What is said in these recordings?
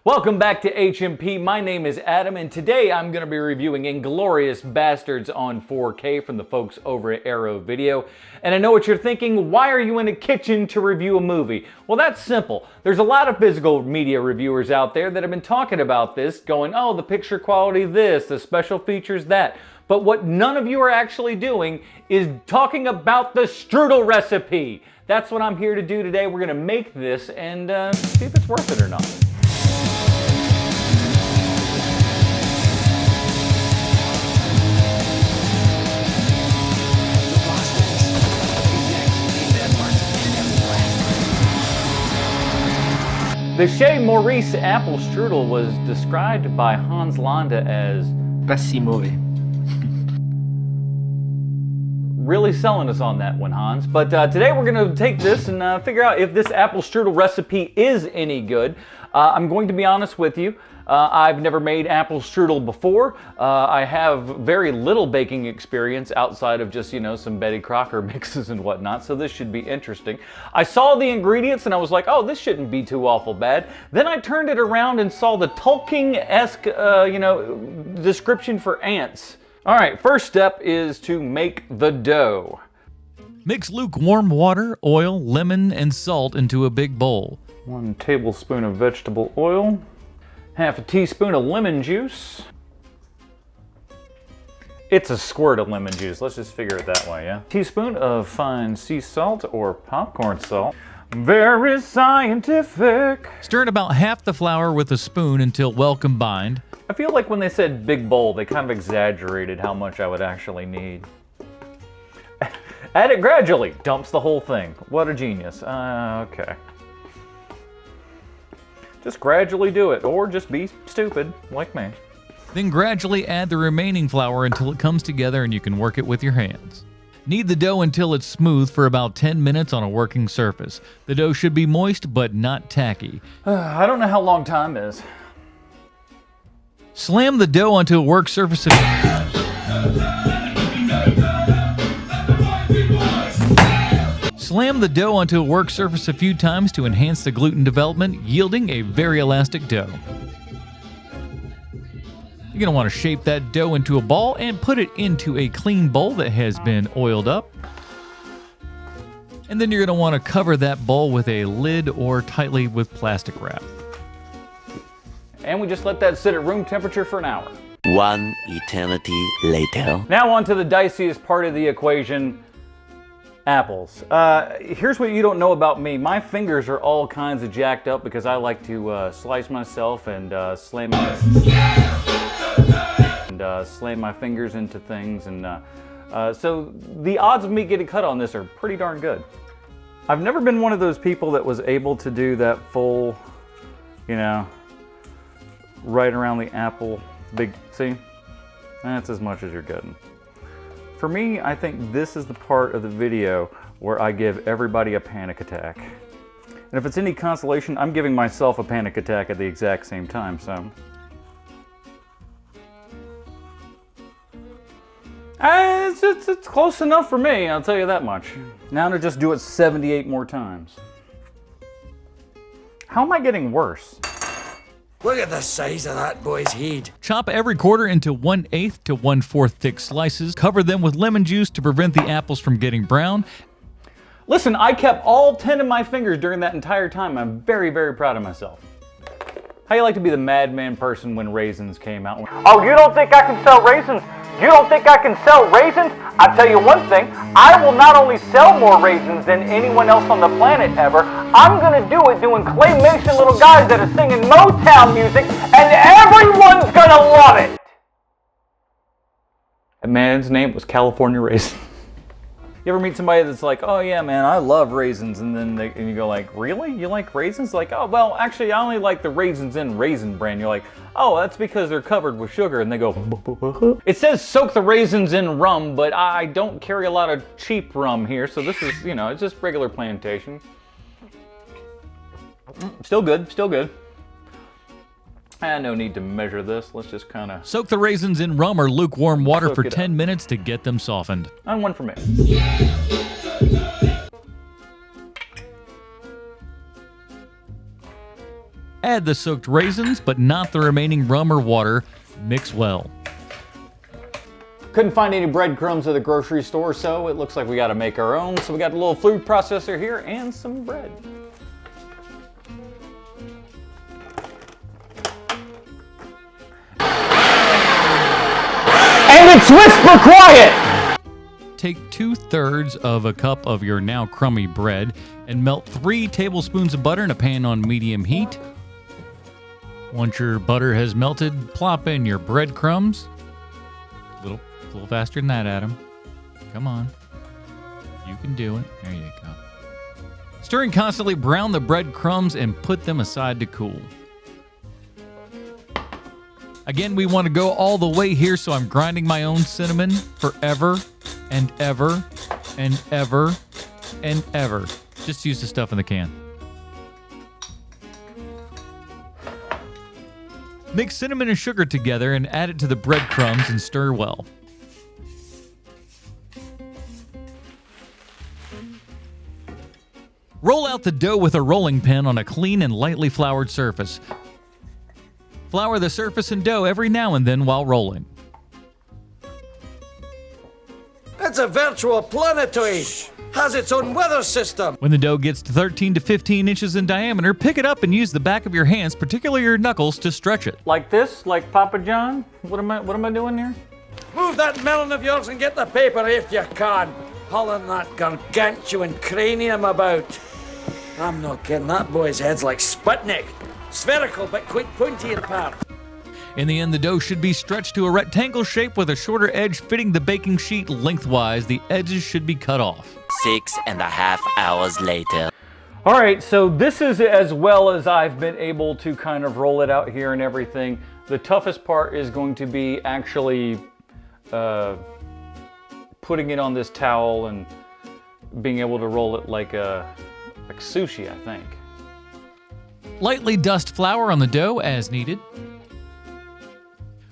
Welcome back to HMP. My name is Adam, and today I'm going to be reviewing Inglorious Bastards on 4K from the folks over at Arrow Video. And I know what you're thinking, why are you in a kitchen to review a movie? Well, that's simple. There's a lot of physical media reviewers out there that have been talking about this, going, oh, the picture quality this, the special features that. But what none of you are actually doing is talking about the strudel recipe. That's what I'm here to do today. We're going to make this and see if it's worth it or not. The Chez Maurice apple strudel was described by Hans Landa as pas si mauvais. Really selling us on that one, Hans. But today we're going to take this and figure out if this apple strudel recipe is any good. I'm going to be honest with you. I've never made apple strudel before. I have very little baking experience outside of just, some Betty Crocker mixes and whatnot, so this should be interesting. I saw the ingredients and I was like, oh, this shouldn't be too awful bad. Then I turned it around and saw the Tolkien-esque, description for ants. All right, first step is to make the dough. Mix lukewarm water, oil, lemon, and salt into a big bowl. 1 tablespoon of vegetable oil. Half a teaspoon of lemon juice. It's a squirt of lemon juice. Let's just figure it that way, yeah? Teaspoon of fine sea salt or popcorn salt. Very scientific. Stir in about half the flour with a spoon until well combined. I feel like when they said big bowl, they kind of exaggerated how much I would actually need. Add it gradually. Dumps the whole thing. What a genius. Okay. Just gradually do it, or just be stupid, like me. Then gradually add the remaining flour until it comes together and you can work it with your hands. Knead the dough until it's smooth for about 10 minutes on a working surface. The dough should be moist but not tacky. I don't know how long time is. Slam the dough onto a work surface of... Slam the dough onto a work surface a few times to enhance the gluten development, yielding a very elastic dough. You're going to want to shape that dough into a ball and put it into a clean bowl that has been oiled up. And then you're going to want to cover that bowl with a lid or tightly with plastic wrap. And we just let that sit at room temperature for an hour. One eternity later. Now on to the diciest part of the equation. Apples. Here's what you don't know about me. My fingers are all kinds of jacked up because I like to slice myself and slam my fingers into things. And so the odds of me getting cut on this are pretty darn good. I've never been one of those people that was able to do that full, right around the apple. Big, see? That's as much as you're getting. For me, I think this is the part of the video where I give everybody a panic attack. And if it's any consolation, I'm giving myself a panic attack at the exact same time, so. It's close enough for me, I'll tell you that much. Now to just do it 78 more times. How am I getting worse? Look at the size of that boy's head. Chop every quarter into 1/8 to 1/4 thick slices. Cover them with lemon juice to prevent the apples from getting brown. Listen, I kept all 10 of my fingers during that entire time. I'm very, very proud of myself. How you like to be the madman person when raisins came out? Oh, you don't think I can sell raisins? You don't think I can sell raisins? I'll tell you one thing, I will not only sell more raisins than anyone else on the planet ever, I'm gonna do it doing claymation little guys that are singing Motown music, and everyone's gonna love it! That man's name was California Raisin. You ever meet somebody that's like, oh yeah man, I love raisins, and then you go like, really? You like raisins? Like, oh well, actually I only like the Raisins in Raisin brand. You're like, oh, that's because they're covered with sugar, and they go, it says soak the raisins in rum, but I don't carry a lot of cheap rum here, so this is, it's just regular plantation. Still good, still good. No need to measure this. Let's just kind of... Soak the raisins in rum or lukewarm water for 10 minutes to get them softened. And one for me. Add the soaked raisins, but not the remaining rum or water. Mix well. Couldn't find any breadcrumbs at the grocery store, so it looks like we gotta make our own. So we got a little food processor here and some bread. And it's whisper quiet! Take 2/3 of a cup of your now crummy bread and melt 3 tablespoons of butter in a pan on medium heat. Once your butter has melted, plop in your breadcrumbs. A little faster than that, Adam. Come on. You can do it. There you go. Stirring constantly, brown the breadcrumbs and put them aside to cool. Again, we want to go all the way here, so I'm grinding my own cinnamon forever and ever and ever and ever. Just use the stuff in the can. Mix cinnamon and sugar together and add it to the breadcrumbs and stir well. Roll out the dough with a rolling pin on a clean and lightly floured surface. Flour the surface and dough every now and then while rolling. It's a virtual planetoid. Has its own weather system. When the dough gets to 13 to 15 inches in diameter, pick it up and use the back of your hands, particularly your knuckles, to stretch it. Like this? Like Papa John? What am I doing here? Move that melon of yours and get the paper if you can. Hauling that gargantuan cranium about. I'm not kidding, that boy's head's like Sputnik. Spherical but quite pointy in part. In the end, the dough should be stretched to a rectangle shape with a shorter edge fitting the baking sheet lengthwise. The edges should be cut off. 6.5 hours later. All right, so this is as well as I've been able to kind of roll it out here and everything. The toughest part is going to be actually putting it on this towel and being able to roll it like sushi, I think. Lightly dust flour on the dough as needed.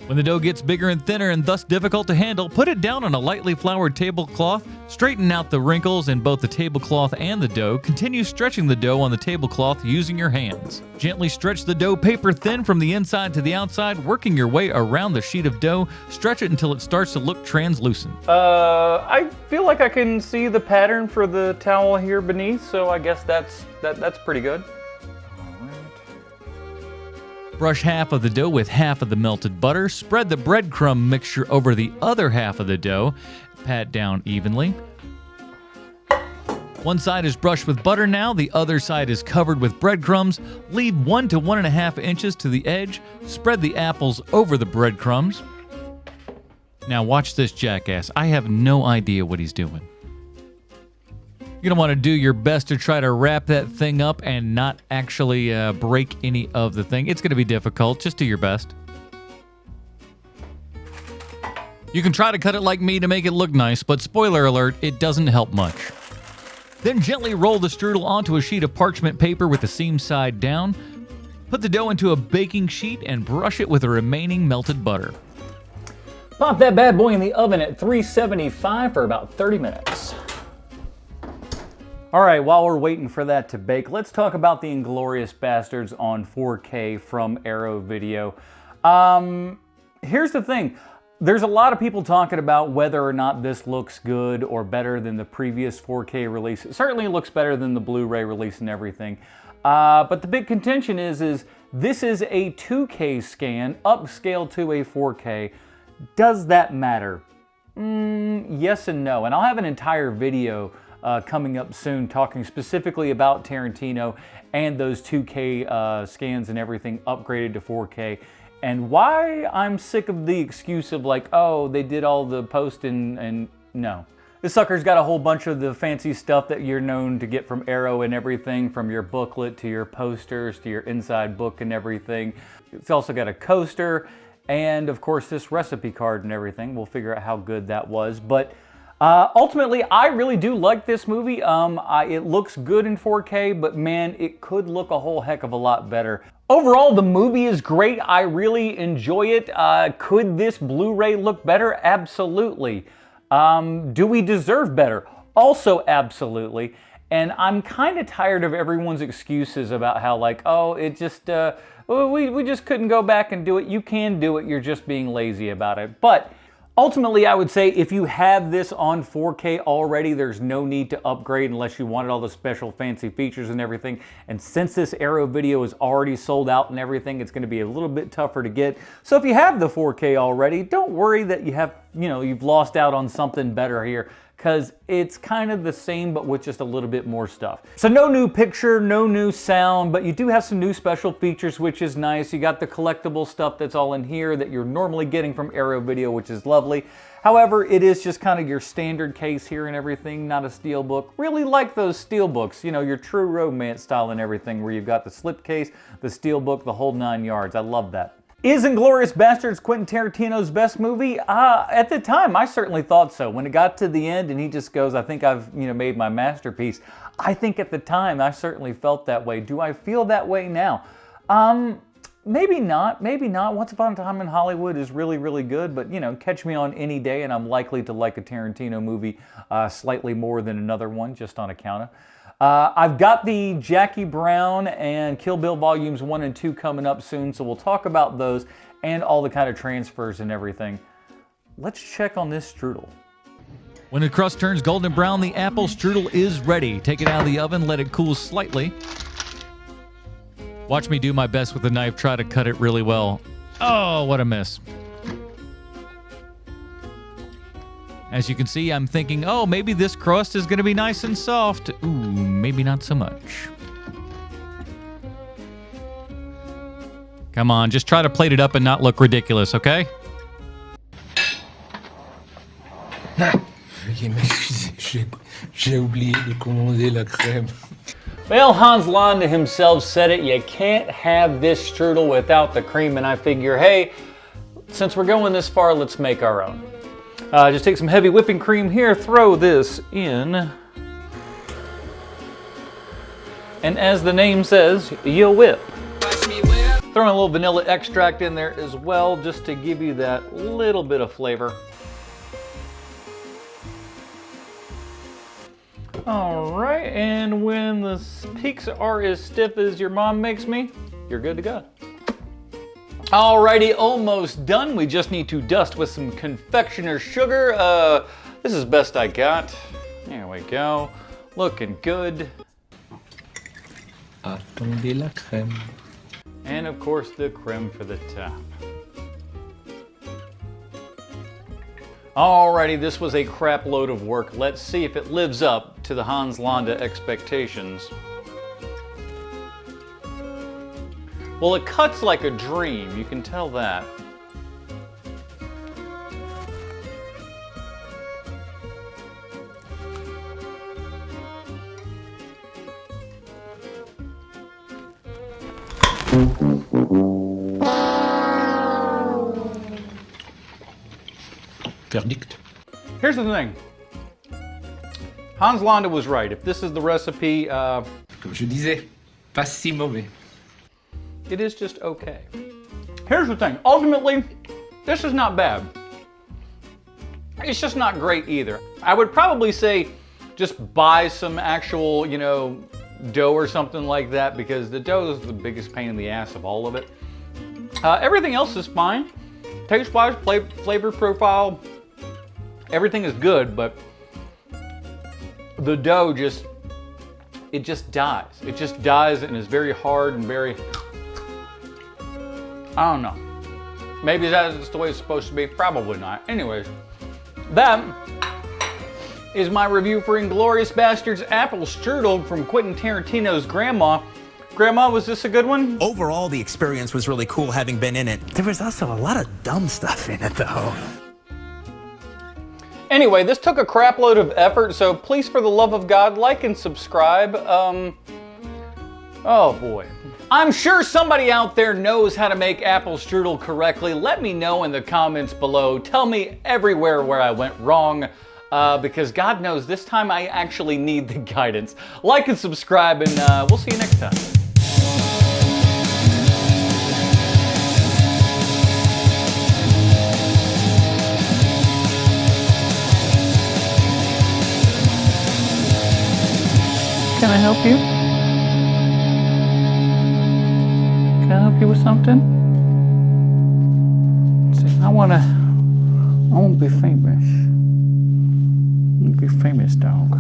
When the dough gets bigger and thinner and thus difficult to handle, put it down on a lightly floured tablecloth. Straighten out the wrinkles in both the tablecloth and the dough. Continue stretching the dough on the tablecloth using your hands. Gently stretch the dough paper thin from the inside to the outside, working your way around the sheet of dough. Stretch it until it starts to look translucent. I feel like I can see the pattern for the towel here beneath, so I guess that's pretty good. Brush half of the dough with half of the melted butter. Spread the breadcrumb mixture over the other half of the dough. Pat down evenly. One side is brushed with butter now. The other side is covered with breadcrumbs. Leave 1 to 1.5 inches to the edge. Spread the apples over the breadcrumbs. Now watch this jackass. I have no idea what he's doing. You're going to want to do your best to try to wrap that thing up and not actually break any of the thing. It's going to be difficult. Just do your best. You can try to cut it like me to make it look nice, but spoiler alert, it doesn't help much. Then gently roll the strudel onto a sheet of parchment paper with the seam side down. Put the dough into a baking sheet and brush it with the remaining melted butter. Pop that bad boy in the oven at 375 for about 30 minutes. All right, while we're waiting for that to bake, let's talk about the Inglorious Bastards on 4K from Arrow Video. Here's the thing. There's a lot of people talking about whether or not this looks good or better than the previous 4K release. It certainly looks better than the Blu-ray release and everything. But the big contention is this is a 2K scan, upscaled to a 4K. Does that matter? Yes and no. And I'll have an entire video coming up soon talking specifically about Tarantino and those 2K scans and everything upgraded to 4K and why I'm sick of the excuse of like, oh, they did all the post and no. This sucker's got a whole bunch of the fancy stuff that you're known to get from Arrow and everything, from your booklet to your posters to your inside book and everything. It's also got a coaster and of course this recipe card and everything. We'll figure out how good that was, but ultimately, I really do like this movie. It looks good in 4K, but man, it could look a whole heck of a lot better. Overall, the movie is great. I really enjoy it. Could this Blu-ray look better? Absolutely. Do we deserve better? Also, absolutely. And I'm kind of tired of everyone's excuses about how like, oh, it just, we just couldn't go back and do it. You can do it, you're just being lazy about it. But ultimately, I would say if you have this on 4K already, there's no need to upgrade unless you wanted all the special fancy features and everything. And since this Arrow video is already sold out and everything, it's gonna be a little bit tougher to get. So if you have the 4K already, don't worry that you have, you've lost out on something better here, because it's kind of the same but with just a little bit more stuff. So no new picture, no new sound, but you do have some new special features, which is nice. You got the collectible stuff that's all in here that you're normally getting from Arrow Video, which is lovely. However, it is just kind of your standard case here and everything, not a steelbook. Really like those steelbooks, your true romance style and everything, where you've got the slipcase, the steelbook, the whole 9 yards. I love that. Is Inglorious Bastards Quentin Tarantino's best movie? At the time, I certainly thought so. When it got to the end and he just goes, I think I've made my masterpiece. I think at the time, I certainly felt that way. Do I feel that way now? Maybe not, maybe not. Once Upon a Time in Hollywood is really, really good, but catch me on any day and I'm likely to like a Tarantino movie slightly more than another one, just on account of. I've got the Jackie Brown and Kill Bill Volumes 1 and 2 coming up soon, so we'll talk about those and all the kind of transfers and everything. Let's check on this strudel. When the crust turns golden brown, the apple strudel is ready. Take it out of the oven, let it cool slightly. Watch me do my best with the knife, try to cut it really well. Oh, what a miss. As you can see, I'm thinking, oh, maybe this crust is going to be nice and soft. Ooh, maybe not so much. Come on, just try to plate it up and not look ridiculous, okay? Veuillez m'excuser, j'ai oublié de commander la crème. Well, Hans Landa himself said it, you can't have this strudel without the cream, and I figure, hey, since we're going this far, let's make our own. Just take some heavy whipping cream here, throw this in, and as the name says, you whip. Throwing a little vanilla extract in there as well, just to give you that little bit of flavor. All right, and when the peaks are as stiff as your mom makes me, you're good to go. Alrighty, almost done. We just need to dust with some confectioner sugar. This is best I got. There we go. Looking good. Attendez la crème. And of course the creme for the top. Alrighty, this was a crap load of work. Let's see if it lives up to the Hans Landa expectations. Well, it cuts like a dream, you can tell that. Verdict. Here's the thing. Hans Landa was right. If this is the recipe, Comme je disais, pas si mauvais. it is just okay. Here's the thing. Ultimately, this is not bad. It's just not great either. I would probably say just buy some actual, dough or something like that, because the dough is the biggest pain in the ass of all of it. Everything else is fine. Taste-wise, flavor profile, everything is good, but the dough just dies. It just dies and is very hard and very, I don't know. Maybe that's just the way it's supposed to be. Probably not. Anyways, that is my review for Inglorious Bastards Apple Strudel from Quentin Tarantino's grandma. Grandma, was this a good one? Overall, the experience was really cool having been in it. There was also a lot of dumb stuff in it, though. Anyway, this took a crap load of effort, so please, for the love of God, like and subscribe. Oh boy. I'm sure somebody out there knows how to make apple strudel correctly. Let me know in the comments below. Tell me everywhere where I went wrong, because God knows this time I actually need the guidance. Like and subscribe, and we'll see you next time. I help you? Can I help you with something? See, I want to be famous. I want to be famous, dog.